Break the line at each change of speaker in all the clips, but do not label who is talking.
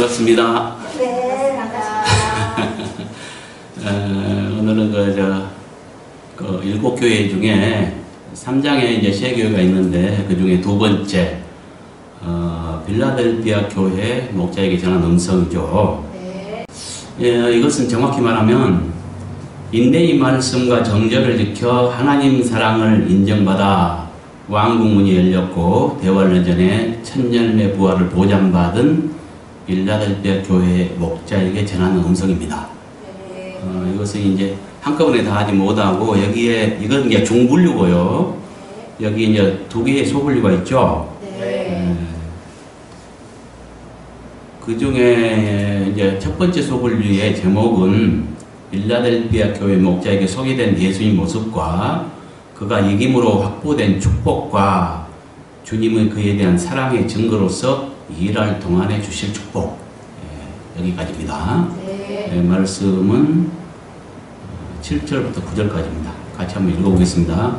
반갑습니다.
네, 반갑습니다.
오늘은 그 일곱 교회 중에 3장에 이제 세 교회가 있는데 그 중에 두 번째 빌라델피아 교회 목자에게 전한 음성이죠.
네.
이것은 정확히 말하면 인내의 말씀과 정절을 지켜 하나님 사랑을 인정받아 왕국문이 열렸고 대환련전에 천년의 부활을 보장받은 빌라델피아 교회 목자에게 전하는 음성입니다.
네.
이것은 이제 한꺼번에 다 하지 못하고 여기에 이건 이제 중분류고요.
네.
여기 이제 두 개의 소분류가 있죠.
네.
그 중에 이제 첫 번째 소분류의 제목은 빌라델피아 교회 목자에게 소개된 예수님 모습과 그가 이김으로 확보된 축복과 주님의 그에 대한 사랑의 증거로서 일할 동안에 주실 축복. 여기까지입니다.
네.
말씀은 7절부터 9절까지입니다. 같이 한번 읽어보겠습니다.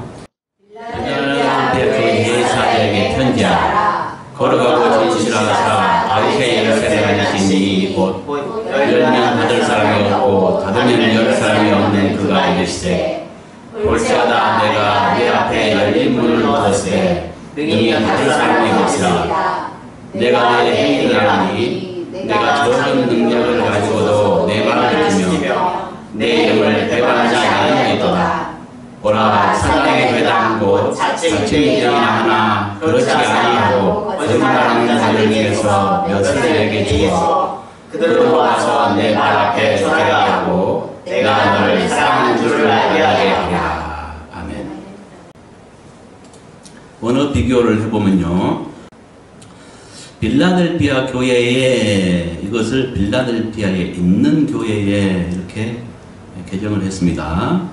빌라델피아 교회 사자에게 편지하라. 걸어가고 진실하사 다윗의 열쇠를 가지시니 곧 열면 닫을 사람이 없고 닫으면 열 사람이 없는 그가 이르시되 볼지어다 내가 네 앞에 열린 문을 두었으되 능히 닫을 사람이 없으라. 내가 내 행위를 하니 내가 저런 능력을 가지고도 내 말을 지키며 내 이름을 배반하지 아니하리로다. 보라 사단의 회당 곧 자칭이라 하나 그렇지 아니하고 거짓말하는 자들 중에서 몇을 내게 주어 그들로 와서 내 발 앞에 서게 하고 내가 너를 사랑하는 줄을 알게 하리라. 아멘. 언어 비교를 해보면요, 빌라델피아 교회에 이것을 빌라델피아에 있는 교회에 이렇게 개정을 했습니다.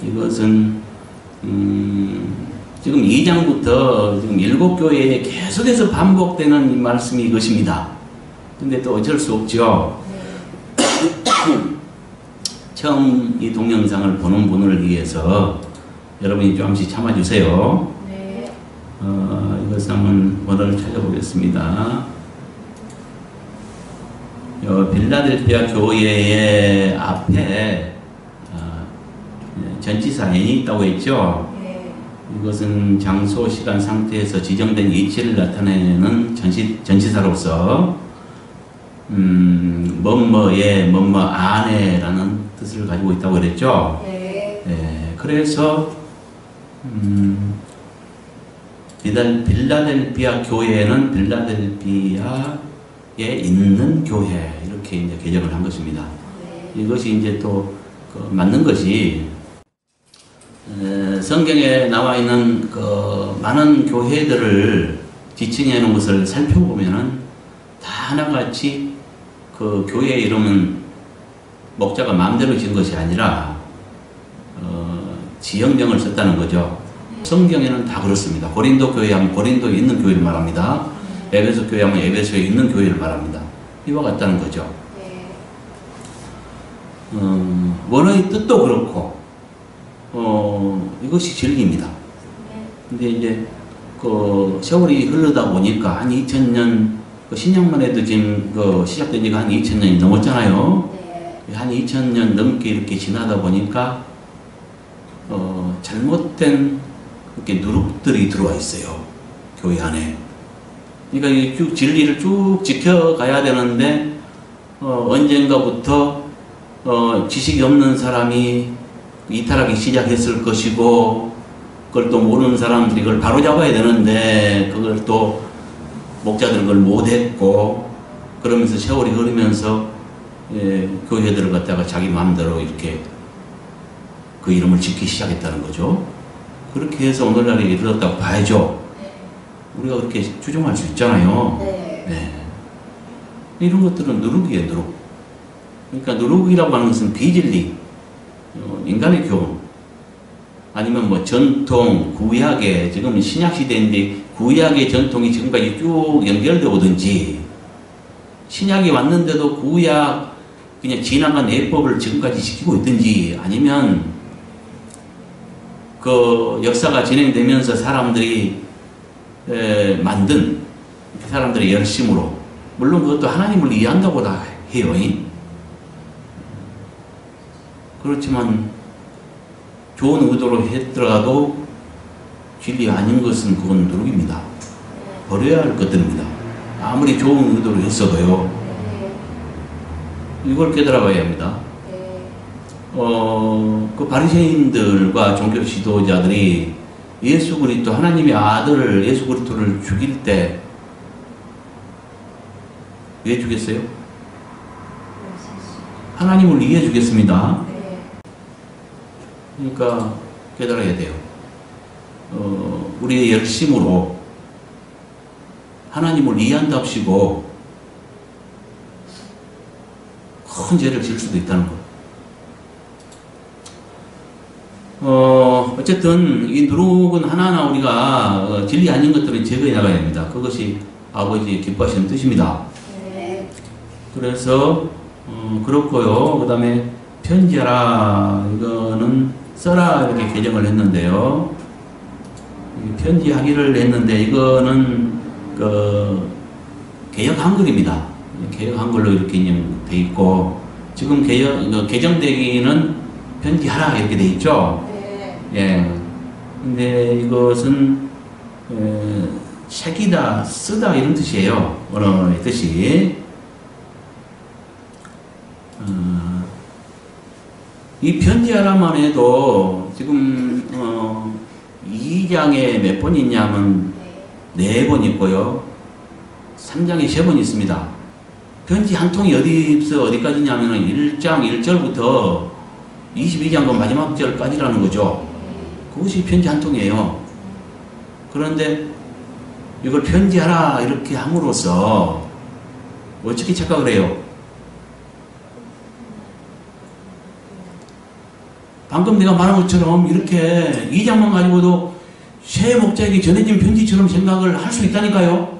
이것은 지금 2장부터 지금 7교회에 계속해서 반복되는 이 말씀이 이것입니다. 근데 또 어쩔 수 없죠. 처음 이 동영상을 보는 분을 위해서 여러분이 조금씩 참아주세요.
네.
이것을 한번 번호를 찾아보겠습니다. 빌라델피아 교회의 앞에 전치사 N이 있다고 했죠.
네.
이것은 장소, 시간, 상태에서 지정된 이치를 나타내는 전치사로서 뭐뭐에 뭐뭐 안에라는 뜻을 가지고 있다고 그랬죠.
네.
그래서 빌라델피아 교회는 빌라델피아에 있는 교회 이렇게 이제 개정을 한 것입니다.
네.
이것이 이제 또 맞는 것이 성경에 나와 있는 그 많은 교회들을 지칭해 놓은 것을 살펴보면은 다 하나같이 그 교회 이름은 목자가 마음대로 지은 것이 아니라 지형명을 썼다는 거죠. 성경에는 다 그렇습니다. 고린도 교회 하면 고린도에 있는 교회를 말합니다. 에베소 교회 하면 에베소에 있는 교회를 말합니다. 이와 같다는 거죠.
네.
원어의 뜻도 그렇고 이것이 진리입니다.
네.
근데 이제 그 세월이 흐르다 보니까 한 2000년 그 신약만 해도 지금 그 시작된 지가 한 2000년이 넘었잖아요.
네.
한 2000년 넘게 이렇게 지나다 보니까 잘못된 이렇게 누룩들이 들어와 있어요. 교회 안에. 그러니까 이 쭉 진리를 쭉 지켜가야 되는데 언젠가부터 지식이 없는 사람이 이탈하기 시작했을 것이고 그걸 또 모르는 사람들이 그걸 바로잡아야 되는데 그걸 또 목자들은 그걸 못했고 그러면서 세월이 흐르면서 교회들을 갖다가 자기 마음대로 이렇게 그 이름을 짓기 시작했다는 거죠. 그렇게 해서 오늘날에 이르렀다고 봐야죠. 우리가 그렇게 추정할 수 있잖아요.
네.
이런 것들은 누룩이에요, 누룩. 그러니까 누룩이라고 하는 것은 비진리, 인간의 교훈, 아니면 뭐 전통, 구약의, 지금 신약시대인데 구약의 전통이 지금까지 쭉 연결되어 오든지, 신약이 왔는데도 구약 그냥 지나간 예법을 지금까지 지키고 있든지, 아니면 그 역사가 진행되면서 사람들이 만든 사람들의 열심으로 물론 그것도 하나님을 이해한다고 다 해요. 그렇지만 좋은 의도로 했더라도 진리 아닌 것은 그건 누룩입니다. 버려야 할 것들입니다. 아무리 좋은 의도로 했어도요. 이걸 깨달아봐야 합니다. 그 바리새인들과 종교 지도자들이 예수 그리스도 하나님의 아들 예수 그리스도를 죽일 때 왜 죽였어요? 하나님을 위해 죽였습니다. 그러니까 깨달아야 돼요. 우리의 열심으로 하나님을 이해한답시고 큰 죄를 질 수도 있다는 것. 어쨌든 이 누룩은 하나하나 우리가 진리 아닌 것들은 제거해 나가야 됩니다. 그것이 아버지 기뻐하시는 뜻입니다. 그래서 그렇고요. 그 다음에 편지하라 이거는 써라 이렇게 개정을 했는데요. 편지하기를 했는데 이거는 그 개역 한글입니다. 개역 한글로 이렇게 돼 있고 지금 개정되기는 편지하라 이렇게 돼 있죠. 예. 근데 이것은 책이다, 쓰다 이런 뜻이에요. 언어의 뜻이. 이 편지하라만 해도 지금 2장에 몇 번 있냐면 4번 있고요. 3장에 3번 있습니다. 편지 한 통이 어디까지냐면 1장 1절부터 22장 그 마지막 절까지라는 거죠. 그것이 편지 한 통이에요. 그런데 이걸 편지하라 이렇게 함으로써 어떻게 착각을 해요? 방금 내가 말한 것처럼 이렇게 2장만 가지고도 새 목자에게 전해진 편지처럼 생각을 할 수 있다니까요.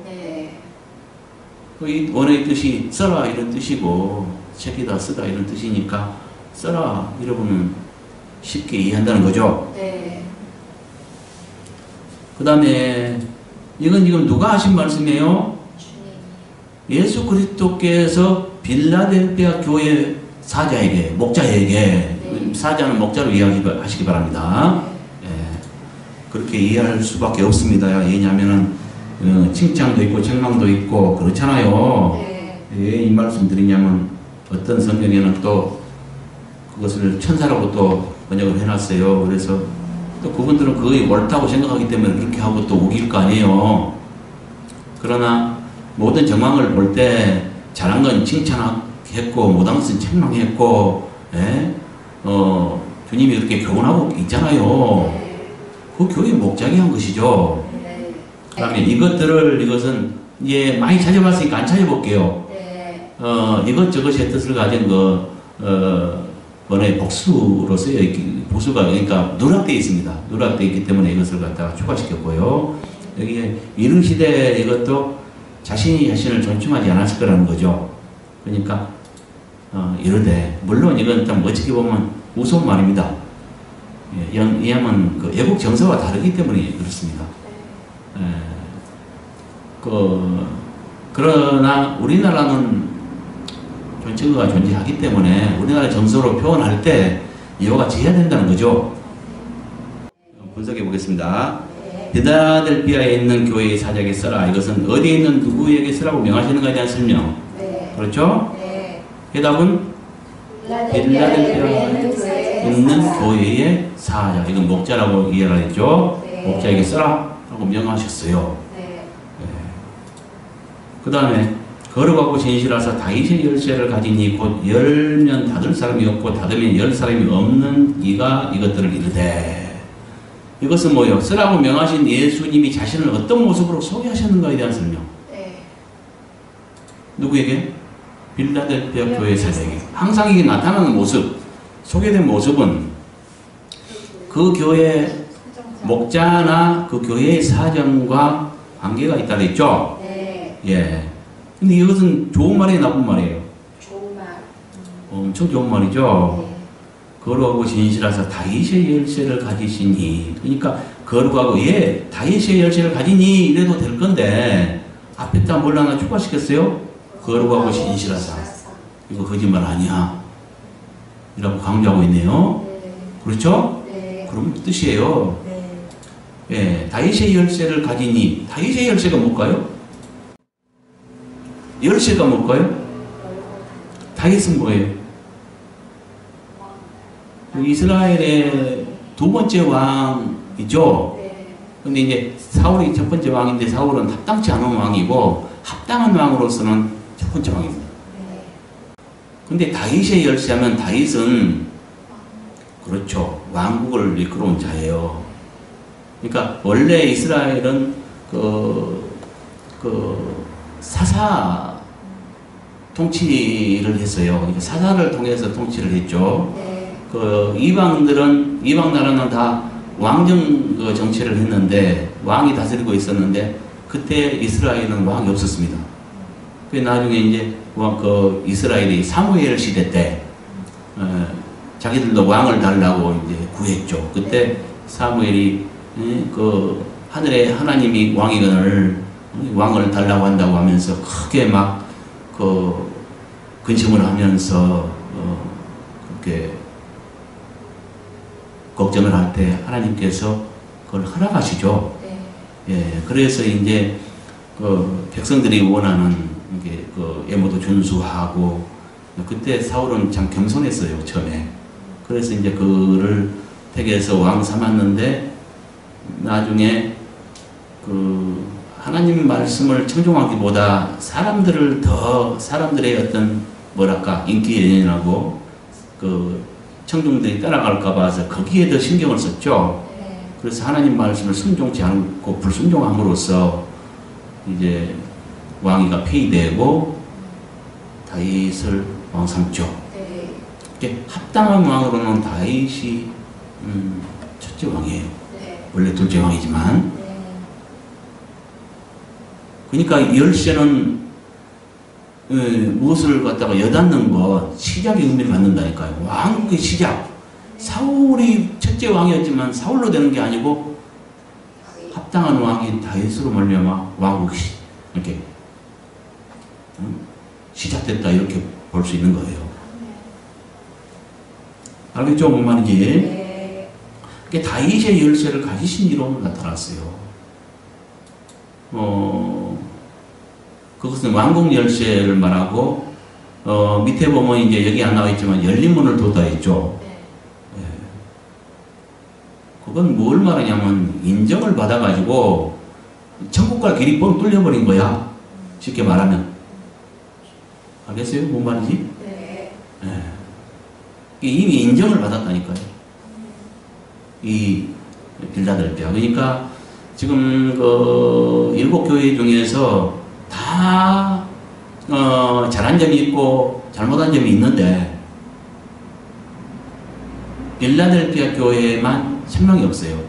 이 원어의 뜻이 써라 이런 뜻이고 책이다 쓰다 이런 뜻이니까 써라 이러면 쉽게 이해한다는 거죠. 그 다음에 이건 지금 누가 하신 말씀이에요? 예수 그리스도께서 빌라델피아 교회 사자에게 목자에게 사자는 목자로 이해하시기 바랍니다. 예, 그렇게 이해할 수밖에 없습니다. 왜냐하면 칭찬도 있고 책망도 있고 그렇잖아요. 왜 이 말씀 드리냐면 어떤 성경에는 또 그것을 천사라고 또 번역을 해놨어요. 그래서 또 그분들은 그게 옳다고 생각하기 때문에 그렇게 하고 또 우길 거 아니에요. 그러나 모든 정황을 볼 때 잘한 건 칭찬했고 못한 것은 책망했고 예? 주님이 그렇게 교훈하고 있잖아요. 그 교회 목장이 한 것이죠. 그 다음에 이것은 이제 많이 찾아봤으니까 안 찾아볼게요. 이것저것의 뜻을 가진 번호의 복수로서의 복수가 그러니까 누락되어 있습니다. 누락되어 있기 때문에 이것을 갖다가 추가시켰고요. 여기에 이르시되 이것도 자신이 존중하지 않았을 거라는 거죠. 그러니까 이르되 물론 이건 좀 어떻게 보면 무서운 말입니다. 왜냐하면 그 애국 정서와 다르기 때문에 그렇습니다. 그러나 우리나라는 존칭어가 존재하기 때문에 우리나라 정서로 표현할 때 이와 같이 해야 된다는 거죠. 분석해 보겠습니다. 빌라델피아에 있는 교회의 사자에게 써라. 이것은 어디에 있는 누구에게 쓰라고 명하시는가에 대한 설명. 그렇죠? 해답은 빌라델피아에 있는 교회의 사자. 이건 목자라고 이해를 했죠. 목자에게 써라 라고 명하셨어요. 그 다음에 거룩하고 진실하사 다윗의 열쇠를 가지니 곧 열면 닫을 사람이 없고 닫으면 열 사람이 없는 이가 이것들을 이르되. 이것은 뭐예요? 쓰라고 명하신 예수님이 자신을 어떤 모습으로 소개하셨는가에 대한 설명. 누구에게? 빌라델피아 교회 사자에게. 항상 이게 나타나는 모습, 소개된 모습은 그 교회 목자나 그 교회의 사정과 관계가 있다 그랬죠? 예. 근데 이것은 좋은 말이에요, 나쁜 말이에요?
좋은 말.
엄청 좋은 말이죠. 거룩하고 진실하사 다윗의 열쇠를 가지시니. 그러니까 거룩하고 다윗의 열쇠를 가지니 이래도 될 건데 앞에다 뭘 하나 추가시켰어요? 거룩하고 진실하사. 이거 거짓말 아니야. 이라고 강조하고 있네요. 그렇죠? 그런 뜻이에요. 예, 다윗의 열쇠를 가지니, 다윗의 열쇠가 뭘까요? 열쇠가 뭘까요? 다윗은 뭐예요? 이스라엘의 두 번째 왕이죠. 근데 이제 사울이 첫 번째 왕인데 사울은 합당치 않은 왕이고 합당한 왕으로서는 첫 번째 왕입니다. 근데 다윗의 열쇠하면 다윗은 그렇죠. 왕국을 이끌어온 자예요. 그러니까 원래 이스라엘은 사사 통치를 했어요. 사사를 통해서 통치를 했죠. 이방 나라는 다 왕정 정치를 했는데 왕이 다스리고 있었는데 그때 이스라엘은 왕이 없었습니다. 그 나중에 이제 이스라엘이 사무엘 시대 때 자기들도 왕을 달라고 이제 구했죠. 그때 사무엘이 하늘에 하나님이 왕을 달라고 한다고 하면서 크게 막 근심을 하면서 그렇게 걱정을 할 때 하나님께서 그걸 허락하시죠. 예, 그래서 이제 백성들이 원하는 예모도 준수하고 그때 사울은 참 겸손했어요 처음에. 그래서 이제 그를 택해서 왕 삼았는데 나중에 하나님 말씀을 청종하기보다 사람들의 어떤 인기 연연하고 청중들이 따라갈까 봐서 거기에 더 신경을 썼죠. 그래서 하나님 말씀을 순종치 않고 불순종함으로써 이제 왕위가 폐위되고 다윗을 왕 삼죠. 합당한 왕으로는 다윗이 첫째 왕이에요. 원래 둘째 왕이지만. 그러니까 열쇠는 무엇을 갖다가 여닫는 것, 시작의 의미를 갖는다니까요. 왕국의 시작. 사울이 첫째 왕이었지만 사울로 되는 게 아니고 합당한 왕이 다윗으로 말미암아 왕국이 이렇게 시작됐다 이렇게 볼 수 있는 거예요. 알겠죠? 뭔 말인지? 다윗의 열쇠를 가지신 이로 나타났어요. 그것은 왕국 열쇠를 말하고 밑에 보면 이제 여기 안 나와 있지만 열린 문을 뒀다 했죠. 그건 뭘 말하냐면 인정을 받아가지고 천국과 길이 뻥 뚫려버린 거야. 쉽게 말하면. 알겠어요? 뭔 말인지? 이미 인정을 받았다니까요. 이 빌라델피아. 그러니까 지금 7교회 중에서 다 잘한 점이 있고 잘못한 점이 있는데 빌라델피아 교회에만 천명이 없어요.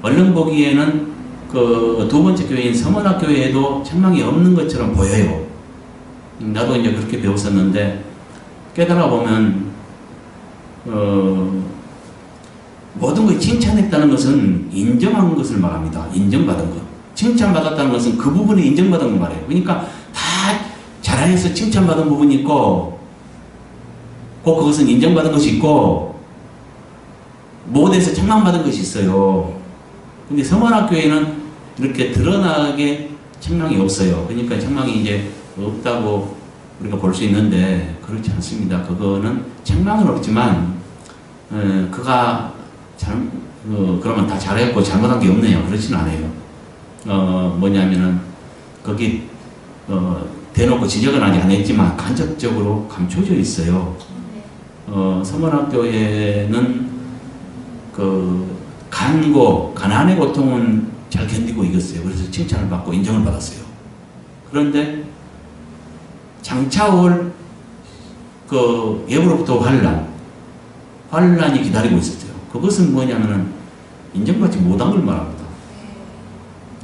얼른 보기에는 두 번째 교회인 서머나 교회에도 천명이 없는 것처럼 보여요. 나도 이제 그렇게 배웠었는데 깨달아 보면 모든 걸 칭찬했다는 것은 인정한 것을 말합니다. 인정받은 것. 칭찬받았다는 것은 그 부분에 인정받은 걸 말해요. 그러니까 다 잘해서 칭찬받은 부분이 있고 꼭 그것은 인정받은 것이 있고 못해서 책망받은 것이 있어요. 근데 서머나교회는 이렇게 드러나게 책망이 없어요. 그러니까 책망이 이제 없다고 우리가 볼 수 있는데 그렇지 않습니다. 그거는 책망은 없지만 그가 그러면 다 잘했고 잘못한 게 없네요. 그렇지는 않아요. 뭐냐면은 거기 대놓고 지적은 아직 안 했지만 간접적으로 감춰져 있어요. 서머나교회는 가난의 고통은 잘 견디고 이겼어요. 그래서 칭찬을 받고 인정을 받았어요. 그런데 장차 올 예부로부터 환란이 기다리고 있었어요. 그것은 뭐냐면은 인정받지 못한 걸 말합니다.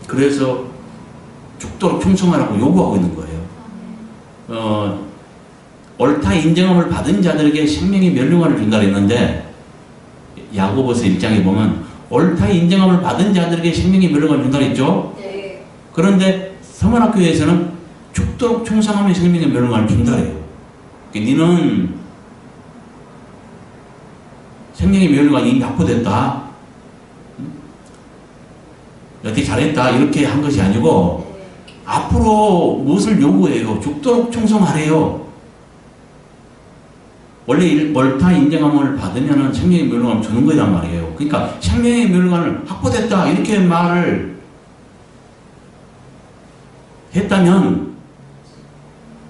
그래서 죽도록 충성하라고 요구하고 있는 거예요. 옳다 인정함을 받은 자들에게 생명의 멸류관을 준다 했는데 야고보서 1장에 보면 옳다 인정함을 받은 자들에게 생명의 멸류관을 준다 했죠. 그런데 서머나교회에서는 죽도록 충성하면 생명의 멸망을 준다래요. 그러니까 니는 생명의 멸망이 이미 확보됐다. 어떻게 잘했다. 이렇게 한 것이 아니고 앞으로 무엇을 요구해요? 죽도록 충성하래요. 원래 옳다 인정함을 받으면 생명의 멸망을 주는 거란 말이에요. 그러니까 생명의 멸망을 확보됐다. 이렇게 말을 했다면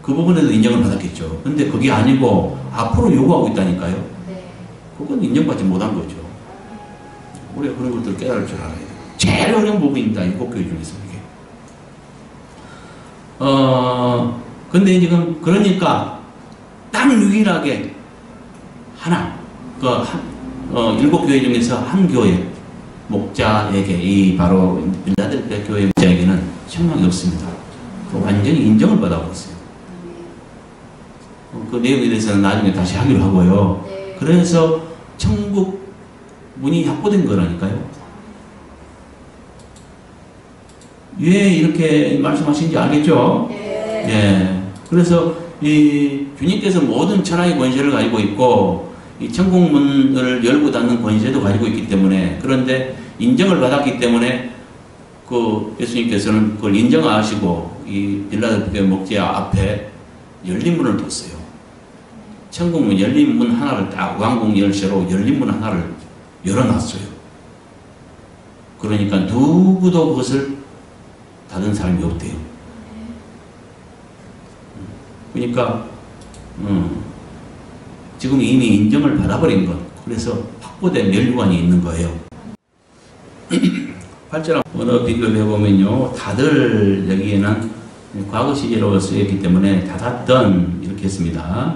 그 부분에도 인정을 받았겠죠. 근데 그게 아니고 앞으로 요구하고 있다니까요. 그건 인정받지 못한 거죠. 우리가 그런 것들을 깨달을 줄 알아야 돼요. 제일 어려운 부분입니다. 일곱교회 중에서 이게. 근데 지금 그러니까 딱 유일하게 하나, 일곱교회 중에서 한 교회 목자에게, 이 바로 빌라델피아 교회 목자에게는 책망이 없습니다. 완전히 인정을 받아버렸어요. 그 내용에 대해서는 나중에 다시 하기로 하고요. 그래서 천국 문이 확보된 거라니까요. 왜 이렇게 말씀하시는지 알겠죠? 예. 그래서 이 주님께서 모든 천하의 권세를 가지고 있고 이 천국 문을 열고 닫는 권세도 가지고 있기 때문에, 그런데 인정을 받았기 때문에 그 예수님께서는 그걸 인정하시고 이 빌라델피아 목자 앞에 열린 문을 뒀어요. 천국 문, 열린 문 하나를 딱 왕궁 열쇠로 열린 문 하나를 열어놨어요. 그러니까 누구도 그것을 닫은 사람이 없대요. 그러니까 지금 이미 인정을 받아버린 것, 그래서 확보된 멸류관이 있는 거예요. 8절 언어 비교를 해보면요, 다들 여기에는 과거 시제로 쓰였기 때문에 닫았던 이렇게 했습니다.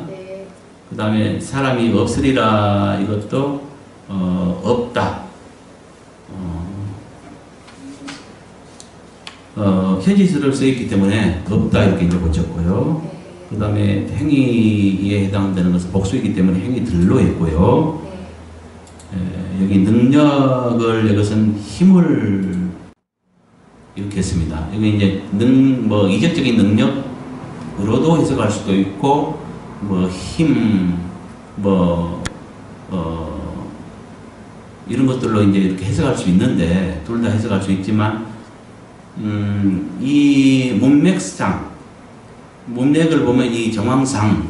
그 다음에 사람이 없으리라, 이것도 없다. 현지스를 쓰였기 때문에 없다 이렇게 이제 고쳤고요. 그 다음에 행위에 해당되는 것은 복수이기 때문에 행위들로 했고요. 여기 능력을, 이것은 힘을 이렇게 했습니다. 여기 이제 이적적인 능력으로도 해석할 수도 있고, 힘, 이런 것들로 이제 이렇게 해석할 수 있는데, 둘 다 해석할 수 있지만, 이 문맥을 보면 이 정황상,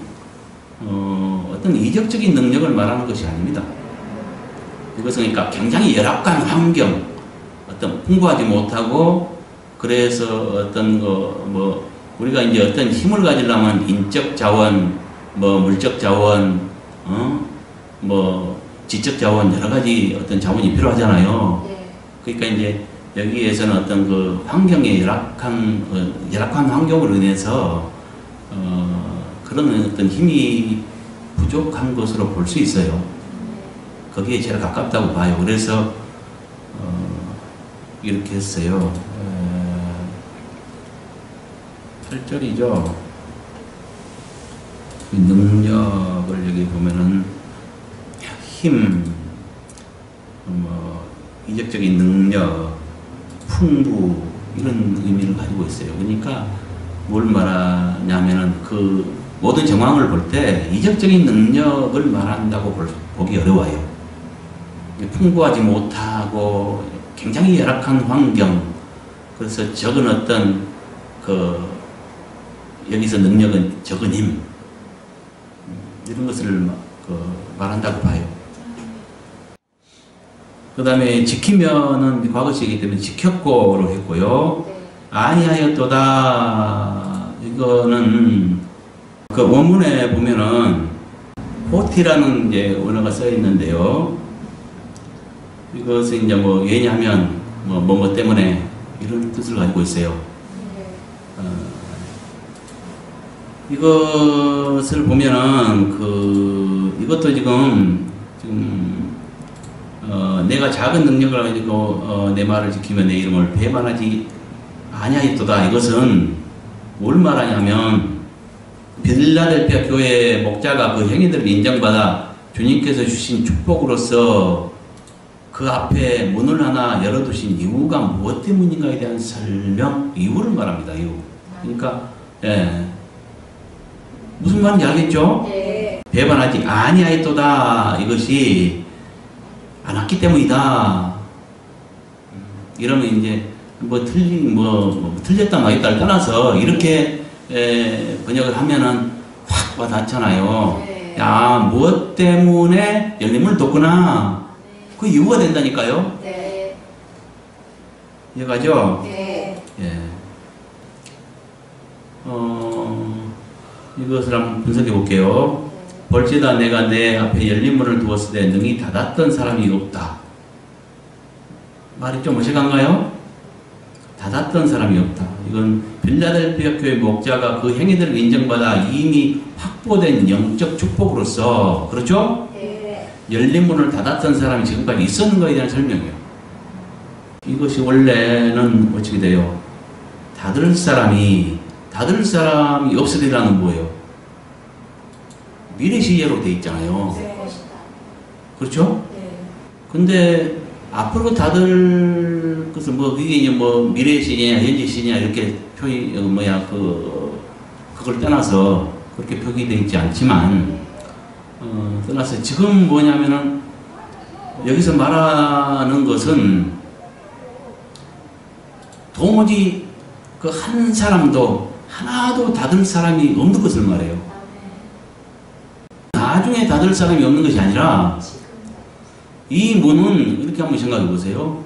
어떤 이적적인 능력을 말하는 것이 아닙니다. 이것은 그러니까 굉장히 열악한 환경, 어떤 풍부하지 못하고, 그래서 어떤 우리가 이제 어떤 힘을 가지려면 인적 자원, 물적 자원, 지적 자원, 여러 가지 어떤 자원이 필요하잖아요. 그러니까 이제 여기에서는 어떤 그 환경의 열악한 환경으로 인해서 그런 어떤 힘이 부족한 것으로 볼 수 있어요. 거기에 제일 가깝다고 봐요. 그래서 이렇게 했어요. 8절이죠. 능력을 여기 보면은 힘, 이적적인 능력, 풍부, 이런 의미를 가지고 있어요. 그러니까 뭘 말하냐면은 그 모든 정황을 볼 때 이적적인 능력을 말한다고 보기 어려워요. 풍부하지 못하고 굉장히 열악한 환경, 그래서 적은 어떤 여기서 능력은 적은 힘, 이런 것을 말한다고 봐요. 그 다음에 지키면은 과거시이기 때문에 지켰고로 했고요. 아니하였도다, 이거는 그 원문에 보면은 포티라는 이제 언어가 써 있는데요. 이것은 이제 왜냐하면 뭐 때문에, 이런 뜻을 가지고 있어요. 이것을 보면은 이것도 지금 내가 작은 능력을 가지고 내 말을 지키면 내 이름을 배반하지 아니하였도다. 이것은 뭘 말하냐면 빌라델피아 교회 목자가 그 행위들을 인정받아 주님께서 주신 축복으로서 그 앞에 문을 하나 열어두신 이유가 무엇 때문인가에 대한 설명, 이유를 말합니다. 이유. 그러니까 예. 무슨 말인지 알겠죠?
네.
배반하지 아니하였도다. 이것이 안 왔기 때문이다. 이러면 이제 틀렸다 말했다를 떠나서 이렇게 번역을 하면은 확 와닿잖아요.
네.
야, 무엇 때문에 열림을 뒀구나. 그 이유가 된다니까요.
네.
이해가죠?
네.
예. 이것을 한번 분석해 볼게요. 벌지다 내가 내 앞에 열린 문을 두었을 때 능히 닫았던 사람이 없다. 말이 좀 어색한가요? 닫았던 사람이 없다. 이건 빌라델피아 교회 목자가 그 행위들을 인정받아 이미 확보된 영적 축복으로서, 그렇죠?
네.
열린 문을 닫았던 사람이 지금까지 있었는 것에 대한 설명이에요. 이것이 원래는 어떻게 돼요? 닫을 사람이 없으리라는 뭐예요? 미래 시제로 돼 있잖아요.
네.
그렇죠?
네.
근데 앞으로 닫을 것은 그게 이제 미래 시제냐 현재 시제냐 이렇게 그걸 떠나서 그렇게 표기되어 있지 않지만 떠나서 지금 뭐냐면은 여기서 말하는 것은 도무지 그 한 사람도 하나도 닫을 사람이 없는 것을 말해요. 나중에 닫을 사람이 없는 것이 아니라 이 문은 이렇게 한번 생각해 보세요.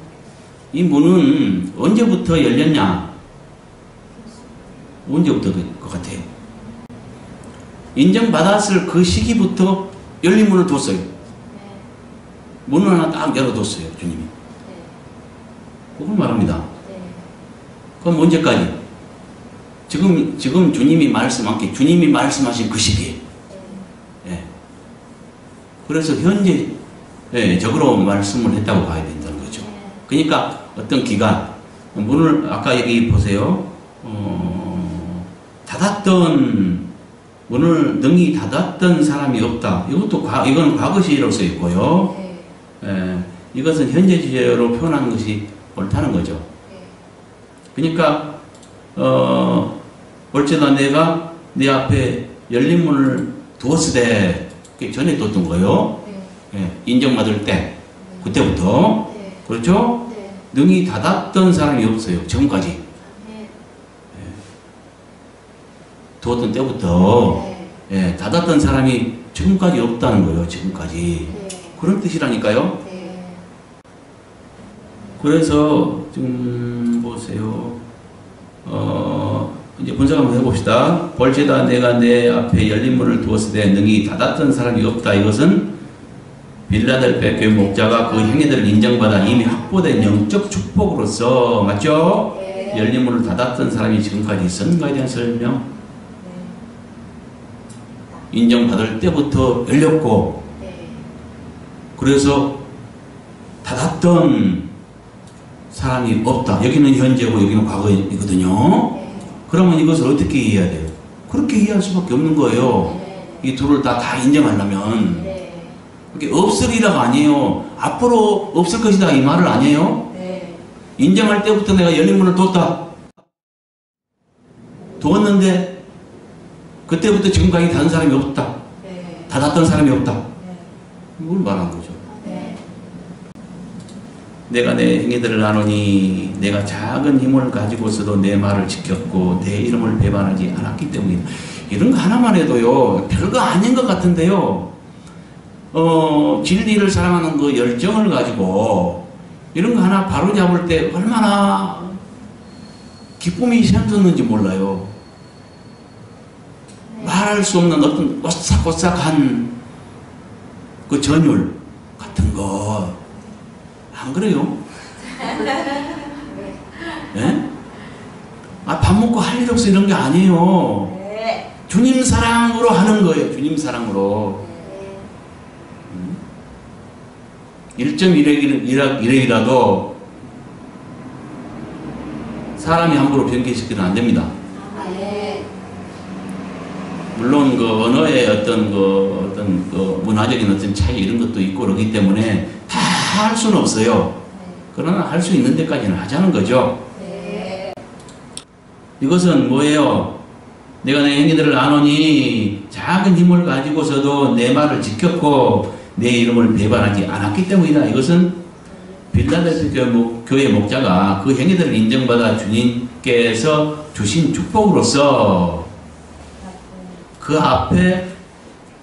이 문은 언제부터 열렸냐? 언제부터 것 같아요? 인정받았을 그 시기부터 열린 문을 뒀어요. 문을 하나 딱 열어뒀어요, 주님이. 그걸 말합니다. 그럼 언제까지? 지금 주님이 말씀하신 그 시기에. 예. 그래서 현재 적으로 말씀을 했다고 봐야 된다는 거죠. 그러니까 어떤 기간, 문을 아까 여기 보세요. 문을 능히 닫았던 사람이 없다. 이건 과거시로 써 있고요. 이것은 현재 시제로 표현하는 것이 옳다는 거죠. 그러니까 벌지다 내가 내 앞에 열린 문을 두었을 때 전에 뒀던 거예요. 인정받을 때 그때부터 그렇죠? 능히 닫았던 사람이 없어요. 지금까지 두었던 때부터 닫았던 사람이 지금까지 없다는 거예요. 지금까지 그런 뜻이라니까요. 그래서 지금 보세요. 이제 분석 한번 해봅시다. 벌지다 내가 내 앞에 열린 문을 두었을 때 능히 닫았던 사람이 없다. 이것은 빌라델피아 교회 목자가 그 행위들을 인정받아 이미 확보된 영적 축복으로서, 맞죠? 열린 문을 닫았던 사람이 지금까지 있었는가에 대한 설명. 인정받을 때부터 열렸고, 그래서 닫았던 사람이 없다. 여기는 현재고 여기는 과거이거든요. 그러면 이것을 어떻게 이해해야 돼요? 그렇게 이해할 수밖에 없는 거예요. 이 둘을 다 인정하려면. 그게 없으리라가 아니에요. 앞으로 없을 것이다 이 말을 아니에요. 인정할 때부터 내가 열린 문을 뒀다. 두었는데 그때부터 지금까지 닫은 사람이 없다. 닫았던 사람이 없다. 이걸 말한 거죠. 내가 내 행위들을 아노니 내가 작은 힘을 가지고서도 내 말을 지켰고 내 이름을 배반하지 않았기 때문이다. 이런 거 하나만 해도요 별거 아닌 것 같은데요, 진리를 사랑하는 그 열정을 가지고 이런 거 하나 바로잡을 때 얼마나 기쁨이 샘솟는지 몰라요. 말할 수 없는 어떤 오싹오싹한 그 전율 같은 거 안 그래요? 네? 밥 먹고 할 일 없어 이런 게 아니에요. 주님 사랑으로 하는 거예요. 주님 사랑으로. 1.1핵이라도 사람이 함부로 변개시키면 안 됩니다. 물론 그 언어의 어떤 문화적인 어떤 차이 이런 것도 있고 그러기 때문에 다 할 수는 없어요. 그러나 할 수 있는 데까지는 하자는 거죠. 이것은 뭐예요? 내가 내 행위들을 아노니 작은 힘을 가지고서도 내 말을 지켰고 내 이름을 배반하지 않았기 때문이다. 이것은 빌라델피아 교회 목자가 그 행위들을 인정받아 주님께서 주신 축복으로서 그 앞에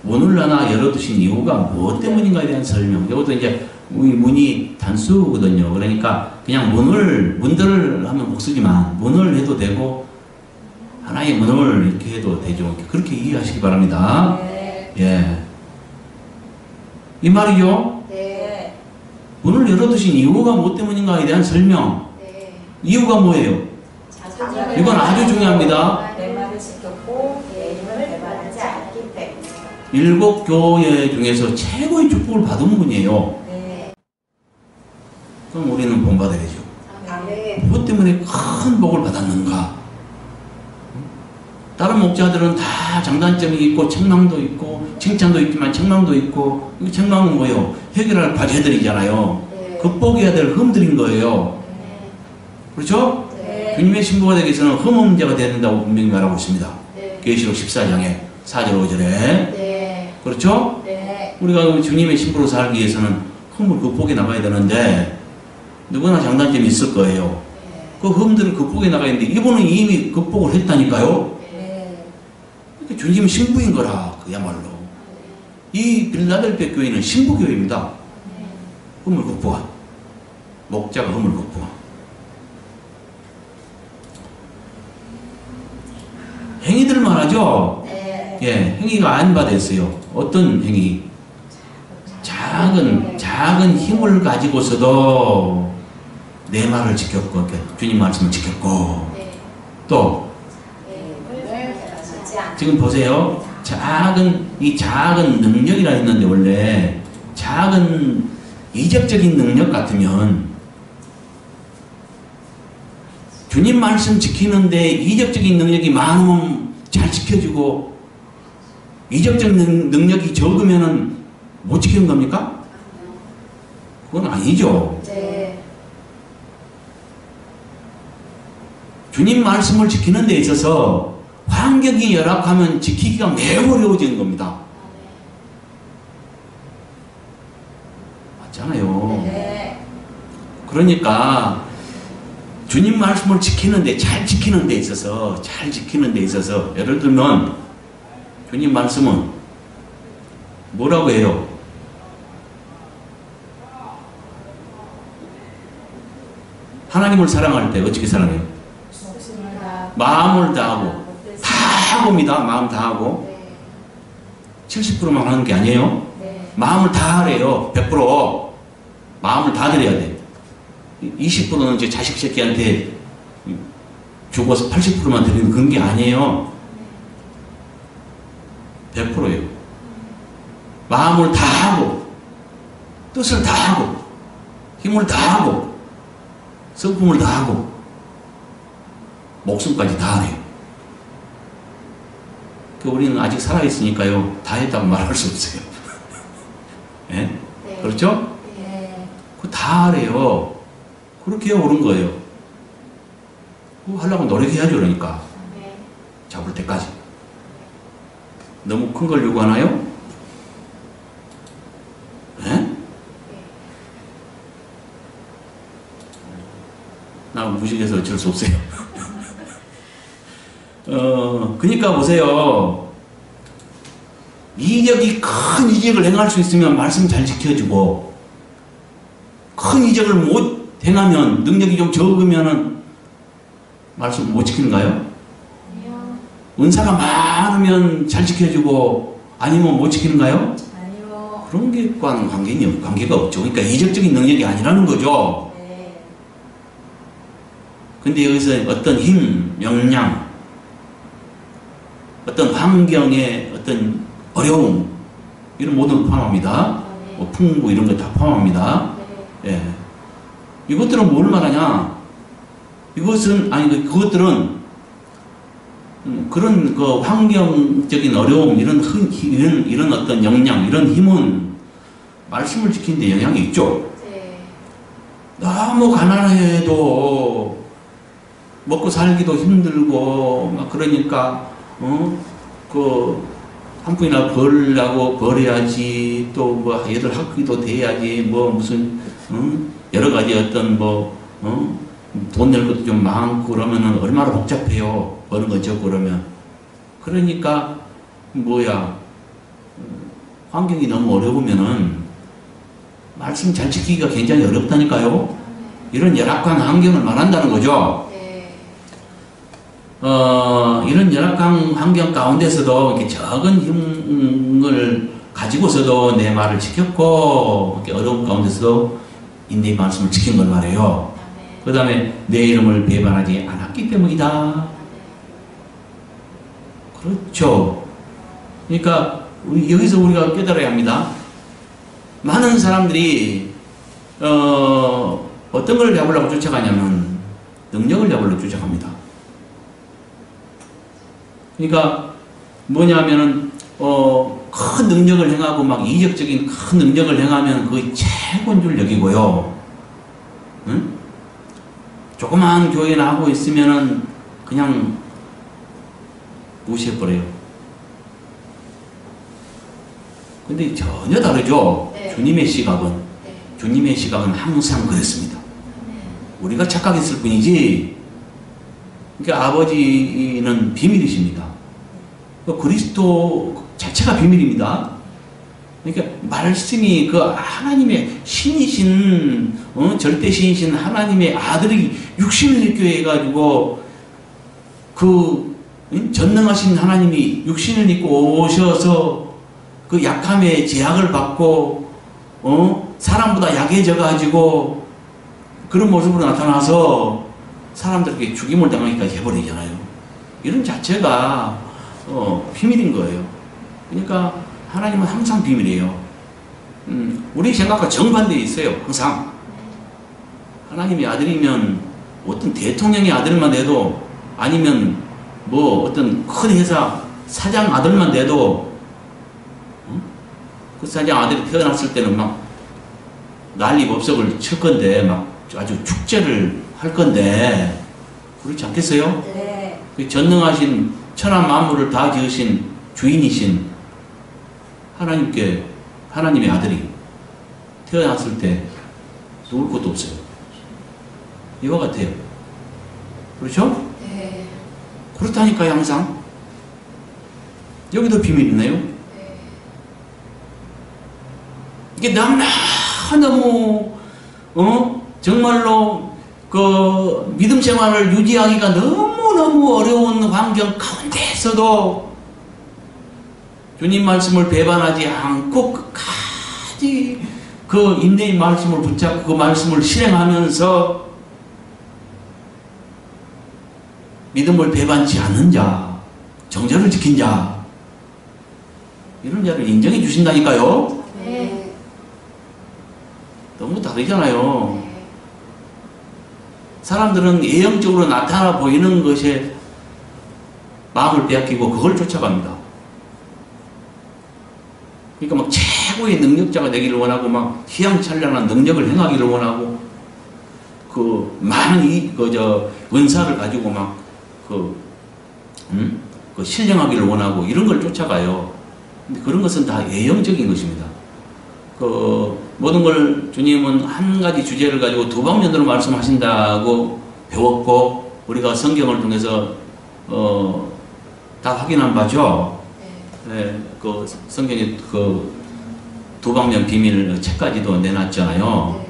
문을 하나 열어두신 이유가 무엇 때문인가에 대한 설명. 이것도 이제 문이 단수거든요. 그러니까 그냥 문들을 하면 복수지만 문을 해도 되고 하나의 문을 이렇게 해도 되죠. 그렇게 이해하시기 바랍니다.
네.
예. 이 말이죠.
네.
문을 열어두신 이유가 무엇 때문인가에 대한 설명.
네.
이유가 뭐예요? 이건 아주 중요합니다.
내 말을 지켰고 내 이름을 배반하지 않았기 때문에.
7 교회 중에서 최고의 축복을 받은 분이에요.
네.
그럼 우리는 본받아야죠.
네.
무엇 때문에 큰 복을 받았는가? 다른 목자들은 다 장단점이 있고 책망도 있고 칭찬도 있지만 책망도 있고, 이 책망은 뭐예요? 해결할 과제들이잖아요.
네.
극복해야 될 흠들인 거예요.
네.
그렇죠?
네.
주님의 신부가 되기 위해서는 흠 문제가 돼야 된다고 분명히 말하고 있습니다.
네.
계시록 14장에 4절 5절에.
네.
그렇죠?
네.
우리가 주님의 신부로 살기 위해서는 흠을 극복해 나가야 되는데 누구나 장단점이 있을 거예요. 그 흠들을 극복해 나가야 되는데 이분은 이미 극복을 했다니까요. 그러니까 주님 신부인 거라. 그야말로 이 빌라델피아 교회는 신부교회입니다. 흠을 극복한 목자가 흠을 극복한. 행위들 말하죠.
네.
예, 행위가 안 받았어요. 어떤 행위? 작은 힘을 가지고서도 내 말을 지켰고, 주님 말씀을 지켰고,
네.
또 지금 보세요. 이 작은 능력이라 했는데 원래 작은 이적적인 능력 같으면 주님 말씀 지키는데 이적적인 능력이 많으면 잘 지켜주고 이적적인 능력이 적으면은 못 지키는 겁니까? 그건 아니죠.
네.
주님 말씀을 지키는 데 있어서 환경이 열악하면 지키기가 매우 어려워지는 겁니다. 맞잖아요.
네.
그러니까 주님 말씀을 지키는데 잘 지키는 데 있어서 예를 들면 주님 말씀은 뭐라고 해요? 하나님을 사랑할 때 어떻게 사랑해요? 마음을 다하고 다 하고입니다. 마음 다 하고. 70%만 하는 게 아니에요.
네.
마음을 다 하래요. 100%. 마음을 다 드려야 돼. 20%는 이제 자식 새끼한테 죽어서 80%만 드리는 그런 게 아니에요. 100%예요. 마음을 다 하고, 뜻을 다 하고, 힘을 다 하고, 성품을 다 하고, 목숨까지 다 하래요. 우리는 아직 살아있으니까요, 다 했다고 말할 수 없어요. 네?
네.
그렇죠?
네.
그거 다 하래요. 그렇게 옳은 거예요. 그거 하려고 노력해야죠, 그러니까.
네.
잡을 때까지. 너무 큰 걸 요구하나요? 네? 나 무식해서 어쩔 수 없어요. 그러니까 보세요. 큰 이적을 행할 수 있으면 말씀 잘 지켜주고, 큰 이적을 못 행하면, 능력이 좀 적으면은 말씀 못 지키는가요?
아니요.
은사가 많으면 잘 지켜주고, 아니면 못 지키는가요?
아니요.
그런 게과는 관계가 없죠. 그러니까 이적적인 능력이 아니라는 거죠.
네.
근데 여기서 어떤 힘, 역량, 어떤 환경의 어떤 어려움, 이런 모든 걸 포함합니다.
네.
뭐 풍부 이런 거 다 포함합니다.
네.
예. 이것들은 뭘 말하냐? 그것들은 그런 그 환경적인 어려움, 이런 어떤 역량, 이런 힘은 말씀을 지키는 데 영향이 있죠.
네.
너무 가난해도 먹고 살기도 힘들고 막 그러니까 한 푼이나 벌라고 벌어야지, 또 뭐 애들 학비도 돼야지, 뭐 무슨 여러 가지 어떤 돈 낼 것도 좀 많고 그러면은 얼마나 복잡해요. 버는 거 적고 그러면. 그러니까 환경이 너무 어려우면은 말씀 잘 지키기가 굉장히 어렵다니까요. 이런 열악한 환경을 말한다는 거죠. 이런 열악한 환경 가운데서도 이렇게 적은 힘을 가지고서도 내 말을 지켰고, 이렇게 어려운 가운데서도 인내의 말씀을 지킨 걸 말해요. 그 다음에 내 이름을 배반하지 않았기 때문이다. 그렇죠. 그러니까 여기서 우리가 깨달아야 합니다. 많은 사람들이 어떤 걸 잡으려고 쫓아가냐면 능력을 잡으려고 쫓아갑니다. 그러니까 뭐냐면은 큰 능력을 행하고 막 이적적인 큰 능력을 행하면 그게 최고인 줄 여기고요. 응? 조그마한 교회나 하고 있으면은 그냥 무시해버려요. 근데 전혀 다르죠.
네.
주님의 시각은.
네.
주님의 시각은 항상 그랬습니다. 우리가 착각했을 뿐이지. 그러니까 아버지는 비밀이십니다. 그리스도 자체가 비밀입니다. 그러니까 말씀이 그 하나님의 신이신 절대신이신 하나님의 아들이 육신을 입게 해가지고 그 전능하신 하나님이 육신을 입고 오셔서 그 약함의 제약을 받고 사람보다 약해져 가지고 그런 모습으로 나타나서 사람들에게 죽임을 당하기까지 해버리잖아요. 이런 자체가 비밀인 거예요. 그러니까 하나님은 항상 비밀이에요. 우리 생각과 정반대에 있어요. 항상 하나님의 아들이면 어떤 대통령의 아들만 돼도, 아니면 뭐 어떤 큰 회사 사장 아들만 돼도 그 사장 아들이 태어났을 때는 막 난리 법석을 칠 건데, 막 아주 축제를 할 건데, 그렇지 않겠어요?
네.
그 전능하신 천하 만물을 다 지으신 주인이신 하나님의 아들이 태어났을 때 누울 것도 없어요. 이와 같아요. 그렇죠?
네.
그렇다니까요. 항상 여기도 비밀이 있네요.
네.
이게 너무 정말로 그 믿음 생활을 유지하기가 너무너무 어려운 환경 가운데서도 주님 말씀을 배반하지 않고 끝까지 그 인내의 말씀을 붙잡고 그 말씀을 실행하면서 믿음을 배반치 않는 자, 정절을 지킨 자, 이런 자를 인정해 주신다니까요.
네.
너무 다르잖아요. 사람들은 예형적으로 나타나 보이는 것에 마음을 빼앗기고 그걸 쫓아갑니다. 그러니까 막 최고의 능력자가 되기를 원하고, 막 희양찬란한 능력을 행하기를 원하고, 그 많은 은사를 가지고 막 그 신령하기를 원하고, 이런 걸 쫓아가요. 근데 그런 것은 다 예형적인 것입니다. 그 모든 걸 주님은 한 가지 주제를 가지고 두 방면으로 말씀하신다고 배웠고, 우리가 성경을 통해서 다 확인한 바죠. 네, 그 성경에 그 두 방면 비밀 책까지도 내놨잖아요.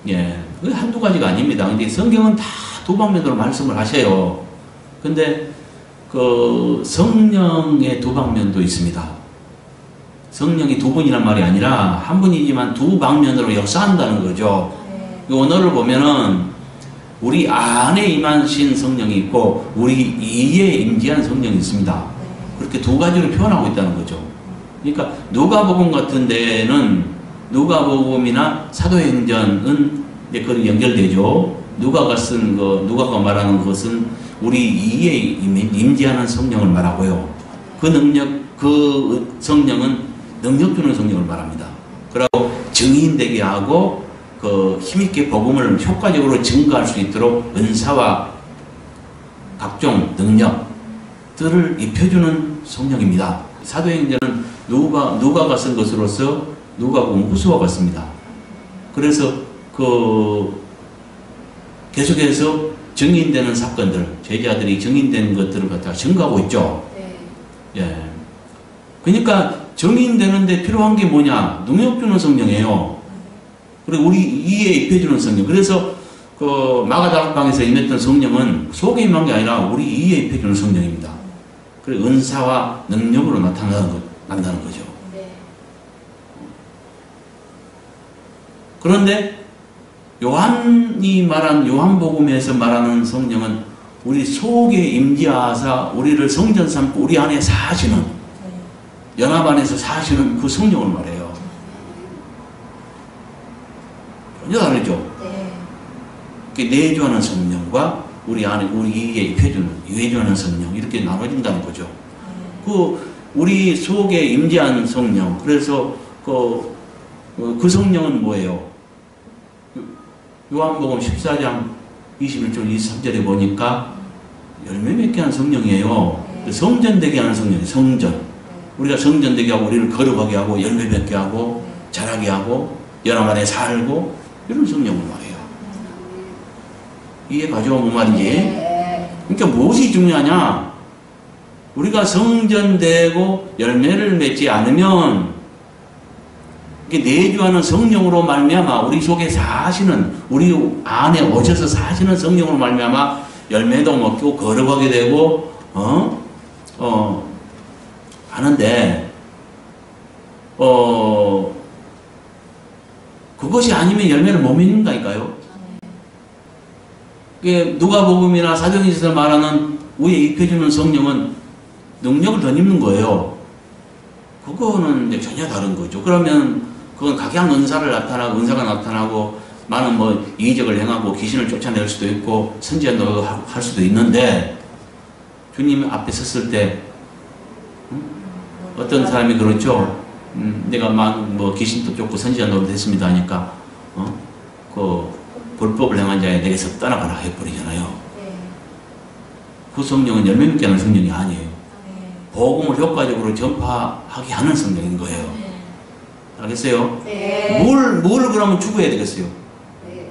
예, 그게 한두 가지가 아닙니다. 근데 성경은 다 두 방면으로 말씀을 하셔요. 근데 그 성령의 두 방면도 있습니다. 성령이 두 분이란 말이 아니라 한 분이지만 두 방면으로 역사한다는 거죠. 이 언어를 보면은 우리 안에 임하신 성령이 있고 우리 이에 임재한 성령이 있습니다. 그렇게 두 가지로 표현하고 있다는 거죠. 그러니까 누가복음 같은 데는 누가복음이나 사도행전은 이제 그런 연결되죠. 누가가 말하는 것은 우리 이에 임재하는 성령을 말하고요. 그 성령은 능력 주는 성령을 말합니다. 그리고 증인되게 하고 그 힘있게 복음을 효과적으로 증거할 수 있도록 은사와 각종 능력, 뜰을 입혀주는 성령입니다. 사도행전은 누가가 쓴 것으로서 누가복음 후서가 같습니다. 그래서 계속해서 증인되는 사건들, 제자들이 증인된 것들을 갖다가 증거하고 있죠.
네.
예. 그러니까 증인되는데 필요한 게 뭐냐? 능력 주는 성령이에요. 그리고 우리 이에 입혀주는 성령. 그래서 마가다락방에서 임했던 성령은 속에 임한 게 아니라 우리 이에 입혀주는 성령입니다. 그리고 은사와 능력으로 난다는 거죠.
네.
그런데 요한복음에서 말하는 성령은 우리 속에 임재하사 우리를 성전 삼고 우리 안에 사시는, 연합 안에서 사시는 그 성령을 말해요. 전혀 다르죠.
네.
내주하는 성령과 우리 안에 우리 이에 입혀주는 내주하는 성령, 이렇게 나눠진다는 거죠. 우리 속에 임재한 성령. 그래서 그 성령은 뭐예요? 요한복음 14장 21절 23절에 보니까 열매 맺게 하는 성령이에요. 성전되게 하는 성령이에요. 성전. 우리가 성전되게 하고 우리를 거룩하게 하고 열매 맺게 하고 자라게 하고 연합 안에 살고 이런 성령을 말해요. 이해 가죠? 뭐 말인지. 그러니까 무엇이 중요하냐? 우리가 성전되고 열매를 맺지 않으면 이게 내주하는 성령으로 말미암아 우리 속에 사시는, 우리 안에 오셔서 사시는 성령으로 말미암아 열매도 먹고 거룩하게 되고 하는데 그것이 아니면 열매를 못 맺는다니까요. 누가복음이나 사도행전에서 말하는 위에 입혀주는 성령은 능력을 덧입는 거예요. 그거는 이제 전혀 다른 거죠. 그러면 그건 각양 은사가 나타나고 많은 이적을 행하고 귀신을 쫓아낼 수도 있고 선지자도 할 수도 있는데, 주님 앞에 섰을 때 어떤 사람이 그렇죠. 내가 귀신도 쫓고 선지자도 됐습니다 하니까 그 불법을 행한 자에 내게서 떠나가라 해버리잖아요. 그 성령은 열매 맺게 하는 성령이 아니에요. 복음을 효과적으로 전파하게 하는 성령인 거예요. 알겠어요?
네.
뭘 그러면 추구해야 되겠어요?
네.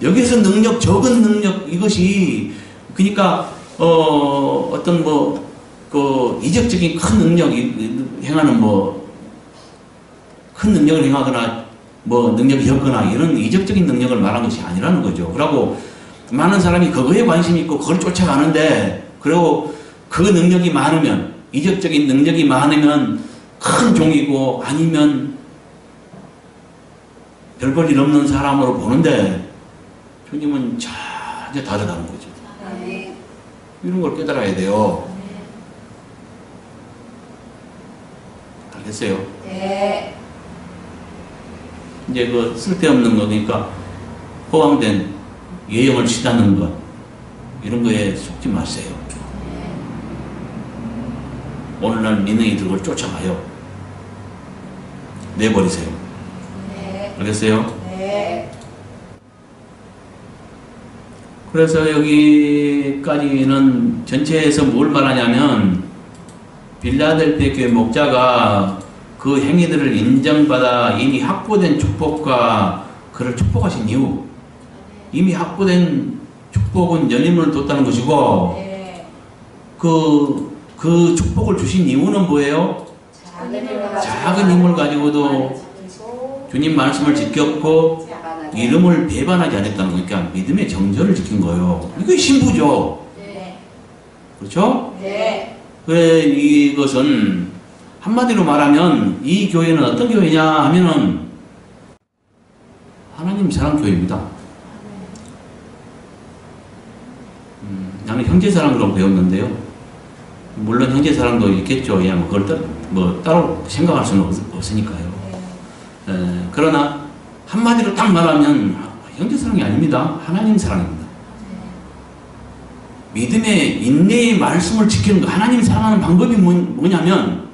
여기서 능력, 적은 능력, 이것이, 그러니까, 어떤 이적적인 큰 능력, 행하는 큰 능력을 행하거나, 능력이 적거나, 이런 이적적인 능력을 말한 것이 아니라는 거죠. 그리고 많은 사람이 그거에 관심이 있고, 그걸 쫓아가는데, 그리고 그 능력이 많으면, 이적적인 능력이 많으면 큰 종이고, 아니면 별 볼 일 없는 사람으로 보는데, 주님은 전혀 다르다는 거죠.
네.
이런 걸 깨달아야 돼요. 알겠어요?
네.
이제 쓸데없는 거, 그러니까 호황된 예형을 치닫는 것, 이런 거에 속지 마세요. 오늘날 민능이들 걸 쫓아가요. 내버리세요.
네.
알겠어요?
네.
그래서 여기까지는 전체에서 뭘 말하냐면, 빌라델피아 교회 목자가 그 행위들을 인정받아 이미 확보된 축복과 그를 축복하신 이유, 이미 확보된 축복은 열림을 뒀다는 것이고,
네.
그 축복을 주신 이유는 뭐예요? 작은 힘을 가지고도 주님 말씀을 지켰고 이름을 배반하지 않았다는 거니까 믿음의 정절을 지킨 거예요. 이게 신부죠.
네.
그렇죠?
네.
그래, 이것은 한마디로 말하면 이 교회는 어떤 교회냐 하면은 하나님 사랑교회입니다. 나는 형제사랑이라고 배웠는데요. 물론 형제사랑도 있겠죠. 그걸 따로 생각할 수는 없으니까요. 그러나 한마디로 딱 말하면 형제사랑이 아닙니다. 하나님 사랑입니다. 믿음의 인내의 말씀을 지키는 거. 하나님 사랑하는 방법이 뭐냐면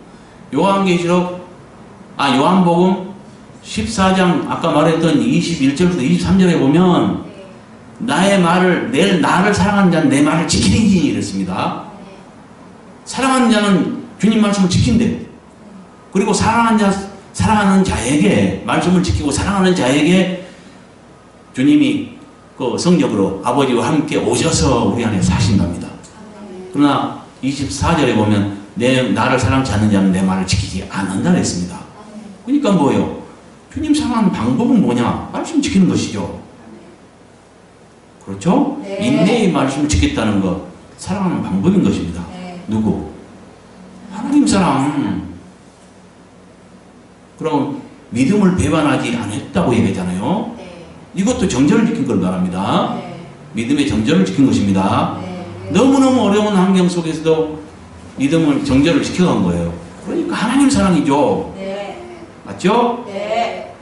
요한복음 14장 아까 말했던 21절부터 23절에 보면 나를 사랑하는 자는 내 말을 지키는지 이랬습니다. 사랑하는 자는 주님 말씀을 지킨대. 그리고 사랑하는 자에게 말씀을 지키고 사랑하는 자에게 주님이 그 성령으로 아버지와 함께 오셔서 우리 안에 사신답니다. 그러나 24절에 보면 나를 사랑치 않는 자는 내 말을 지키지 않는다 그랬습니다. 그러니까 뭐예요? 주님 사랑하는 방법은 뭐냐? 말씀 지키는 것이죠. 그렇죠?
네.
인내의 말씀을 지켰다는 것, 사랑하는 방법인 것입니다.
네.
누구? 하나님 사랑. 그럼 믿음을 배반하지 않았다고 얘기했잖아요.
네.
이것도 정절을 지킨 걸 말합니다.
네.
믿음의 정절을 지킨 것입니다.
네.
너무너무 어려운 환경 속에서도 믿음을 정절을 지켜간 거예요. 그러니까 하나님 사랑이죠.
네.
맞죠?
네.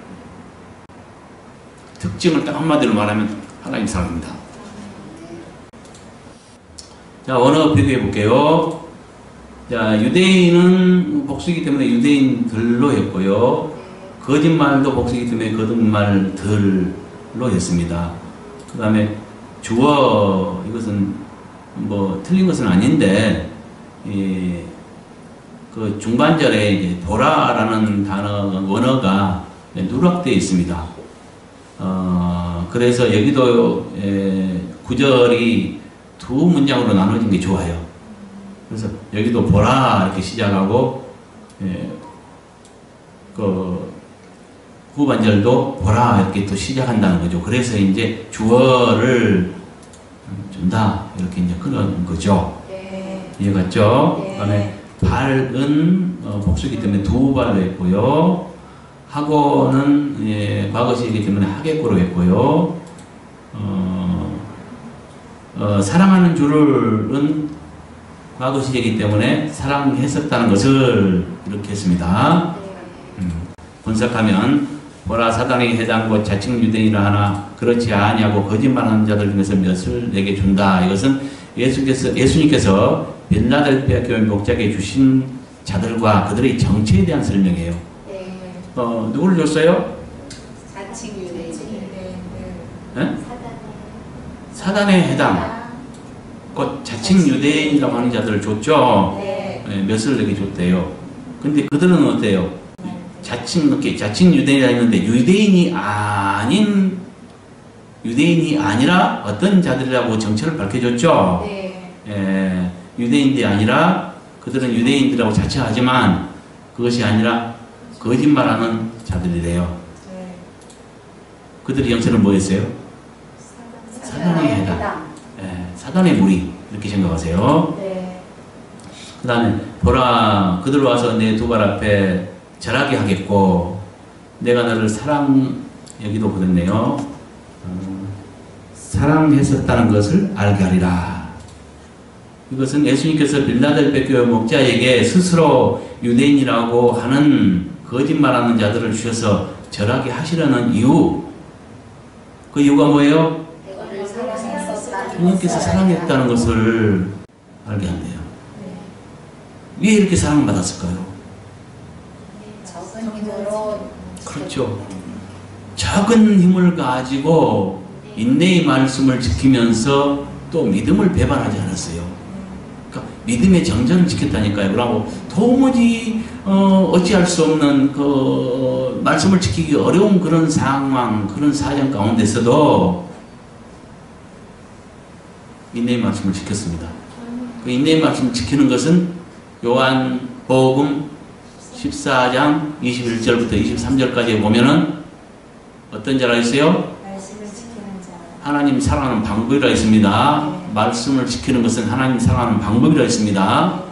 특징을 딱 한마디로 말하면 하나님 사랑입니다. 자, 언어 비교해 볼게요. 자, 유대인은 복수이기 때문에 유대인들로 했고요. 거짓말도 복수이기 때문에 거짓말들로 했습니다. 그 다음에 주어, 이것은 뭐 틀린 것은 아닌데, 그 중반절에 이제 보라라는 단어, 원어가 누락되어 있습니다. 그래서 여기도 구절이 두 문장으로 나눠진 게 좋아요. 그래서 여기도 보라 이렇게 시작하고 그 후반절도 보라 이렇게 또 시작한다는 거죠. 그래서 이제 주어를 준다 이렇게 이제 그런 거죠.
네.
이해갔죠?
네.
그다음에 발은 복수이기 때문에 두 발로 했고요. 하고는 과거시이기 때문에 하겠고로 했고요. 사랑하는 주를은 과거시이기 때문에 사랑했었다는 것을 이렇게 했습니다. 분석하면 보라 사단의 해당 곧 자칭 유대인이라 하나 그렇지 아니하고 거짓말하는 자들 중에서 몇을 내게 준다. 이것은 예수님께서 빌라델피아 교회 목자에게 주신 자들과 그들의 정체에 대한 설명이에요.
네.
누구를 줬어요?
자칭 유대인.
네? 사단에 해당 곧 자칭 유대인이라고 하는 자들을 줬죠.
네.
몇을 내게 줬대요. 근데 그들은 어때요? 자칭 유대인이라 했는데 유대인이 아니라 어떤 자들이라고 정체를 밝혀줬죠.
네.
유대인들이 아니라 그들은 유대인들이라고 자처하지만 그것이 아니라 거짓말하는 자들이래요.
네.
그들의 정체는 뭐였어요? 사단의 해당. 사단의 무리 이렇게 생각하세요.
네.
그 다음에 보라 그들 와서 내 두 발 앞에 절하게 하겠고 내가 너를 여기도 보냈네요. 사랑했었다는 것을 알게 하리라. 이것은 예수님께서 빌라델피아 교회 목자에게 스스로 유대인이라고 하는 거짓말하는 자들을 주셔서 절하게 하시려는 이유. 그 이유가 뭐예요? 주님께서 사랑했다는 것을 알게 한대요. 왜 이렇게 사랑받았을까요?
적은 힘으로.
그렇죠. 적은 힘을 가지고 인내의 말씀을 지키면서 또 믿음을 배반하지 않았어요. 그러니까 믿음의 정전을 지켰다니까요. 그러고 도무지 어찌할 수 없는 그 말씀을 지키기 어려운 그런 상황, 그런 사정 가운데서도 인내의 말씀을 지켰습니다. 그 인내의 말씀을 지키는 것은 요한복음 14장 21절부터 23절까지에 보면은 어떤 자라 했어요?
말씀을 지키는 자.
하나님 사랑하는 방법이라 했습니다. 말씀을 지키는 것은 하나님 사랑하는 방법이라 했습니다.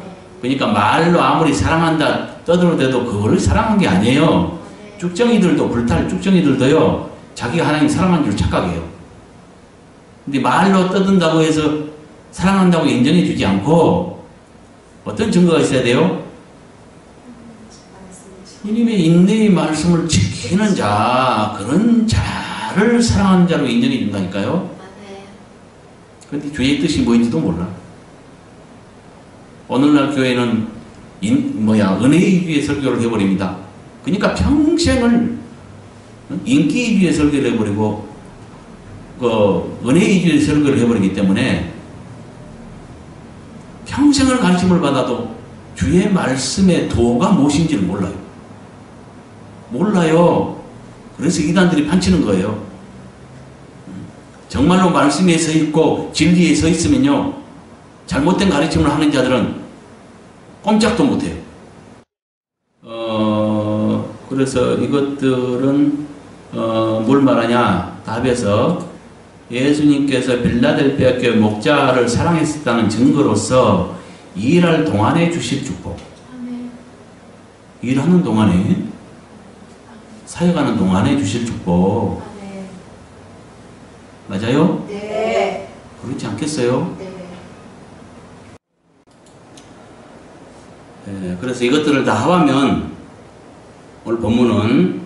그러니까 말로 아무리 사랑한다 떠들어대도 그거를 사랑한 게 아니에요. 쭉정이들도 불탈 쭉정이들도요 자기가 하나님 사랑하는 줄 착각해요. 근데 말로 떠든다고 해서 사랑한다고 인정해 주지 않고 어떤 증거가 있어야 돼요? 주님의 인내의 말씀을 지키는 자, 그런 자를 사랑하는 자로 인정해 준다니까요. 그런데 주의 뜻이 뭐인지도 몰라. 오늘날 교회는 은혜의주의 설교를 해버립니다. 그러니까 평생을 인기의주의 설교를 해버리고 은혜의주의 설교를 해버리기 때문에 평생을 가르침을 받아도 주의 말씀의 도가 무엇인지를 몰라요. 몰라요. 그래서 이단들이 판치는 거예요. 정말로 말씀에 서 있고 진리에 서 있으면요, 잘못된 가르침을 하는 자들은 꼼짝도 못해요. 그래서 이것들은 뭘 말하냐? 답에서 예수님께서 빌라델피아 교회 목자를 사랑했었다는 증거로서 일할 동안에 주실 축복. 일하는 동안에, 사역하는 동안에 주실 축복. 맞아요?
네.
그렇지 않겠어요?
네.
그래서 이것들을 다 합하면 오늘 본문은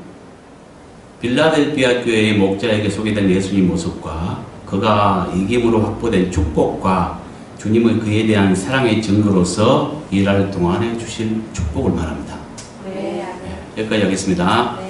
빌라델피아 교회의 목자에게 소개된 예수님 모습과 그가 이김으로 확보된 축복과 주님의 그에 대한 사랑의 증거로서 일할 동안에 주실 축복을 말합니다.
네.
여기까지 하겠습니다.
네.